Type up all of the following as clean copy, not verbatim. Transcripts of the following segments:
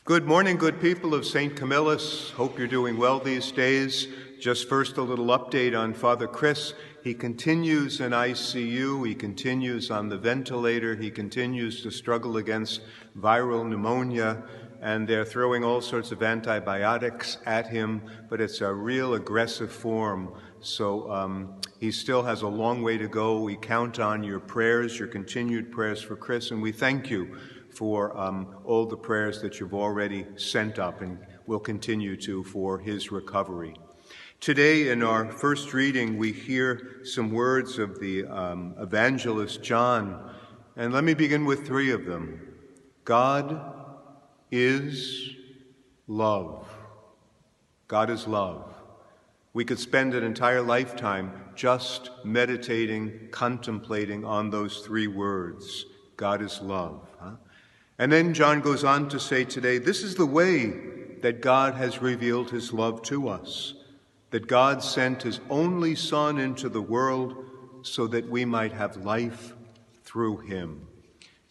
Good morning, good people of St. Camillus. Hope you're doing well these days. Just first a little update on Father Chris. He continues in ICU. He continues on the ventilator. He continues to struggle against viral pneumonia, and they're throwing all sorts of antibiotics at him, but it's a real aggressive form. So he still has a long way to go. We count on your prayers, your continued prayers for Chris, and we thank you for all the prayers that you've already sent up and will continue to for his recovery. Today in our first reading, we hear some words of the evangelist John, and let me begin with three of them. God is love. God is love. We could spend an entire lifetime just meditating, contemplating on those three words. God is love. And then John goes on to say today, this is the way that God has revealed his love to us, that God sent his only Son into the world so that we might have life through him.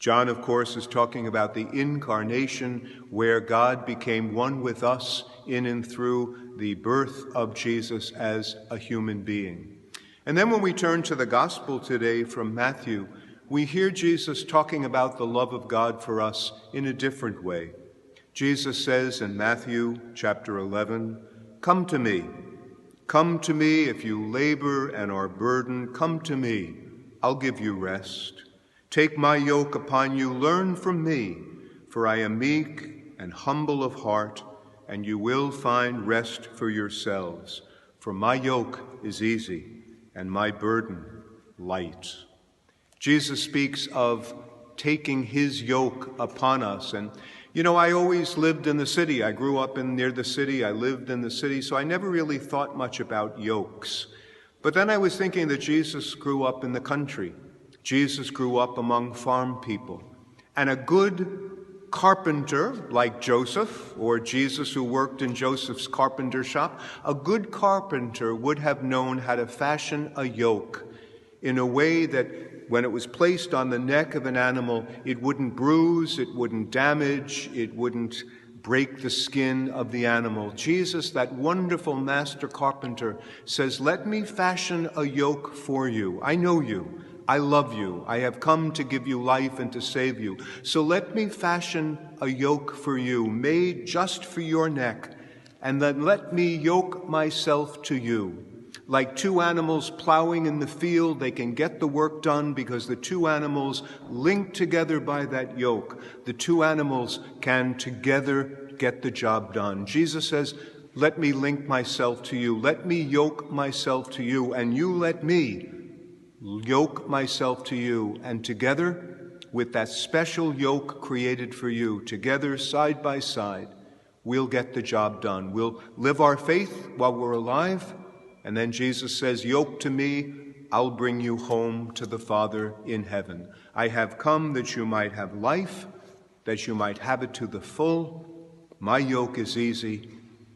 John, of course, is talking about the incarnation, where God became one with us in and through the birth of Jesus as a human being. And then when we turn to the gospel today from Matthew, we hear Jesus talking about the love of God for us in a different way. Jesus says in Matthew chapter 11, Come to me if you labor and are burdened, come to me, I'll give you rest. Take my yoke upon you, learn from me, for I am meek and humble of heart, and you will find rest for yourselves. For my yoke is easy and my burden light. Jesus speaks of taking his yoke upon us. And, you know, I always lived in the city. I grew up near the city. I lived in the city, so I never really thought much about yokes. But then I was thinking that Jesus grew up in the country. Jesus grew up among farm people. And a good carpenter like Joseph, or Jesus who worked in Joseph's carpenter shop, a good carpenter would have known how to fashion a yoke in a way that when it was placed on the neck of an animal, it wouldn't bruise, it wouldn't damage, it wouldn't break the skin of the animal. Jesus, that wonderful master carpenter, says, let me fashion a yoke for you. I know you. I love you. I have come to give you life and to save you. So let me fashion a yoke for you, made just for your neck, and then let me yoke myself to you. Like two animals plowing in the field, they can get the work done because the two animals linked together by that yoke, the two animals can together get the job done. Jesus says, let me link myself to you. Let me yoke myself to you, and you let me yoke myself to you. And together, with that special yoke created for you, together, side by side, we'll get the job done. We'll live our faith while we're alive. And then Jesus says, yoke to me, I'll bring you home to the Father in heaven. I have come that you might have life, that you might have it to the full. My yoke is easy,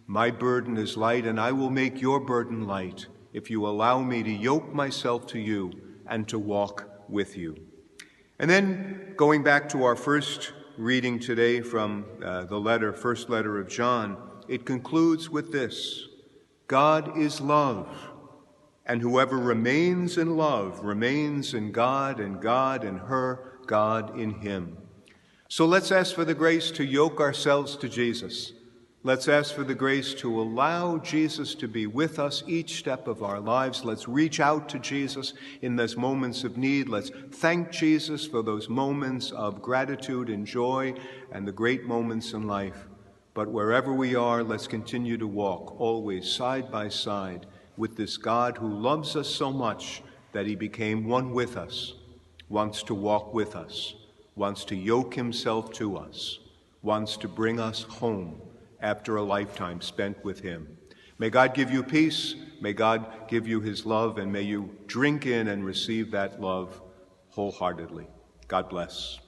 my burden is light, and I will make your burden light if you allow me to yoke myself to you and to walk with you. And then going back to our first reading today from the first letter of John, it concludes with this. God is love, and whoever remains in love remains in God in her, God in him. So let's ask for the grace to yoke ourselves to Jesus. Let's ask for the grace to allow Jesus to be with us each step of our lives. Let's reach out to Jesus in those moments of need. Let's thank Jesus for those moments of gratitude and joy and the great moments in life. But wherever we are, let's continue to walk always side by side with this God who loves us so much that he became one with us, wants to walk with us, wants to yoke himself to us, wants to bring us home after a lifetime spent with him. May God give you peace, may God give you his love, and may you drink in and receive that love wholeheartedly. God bless.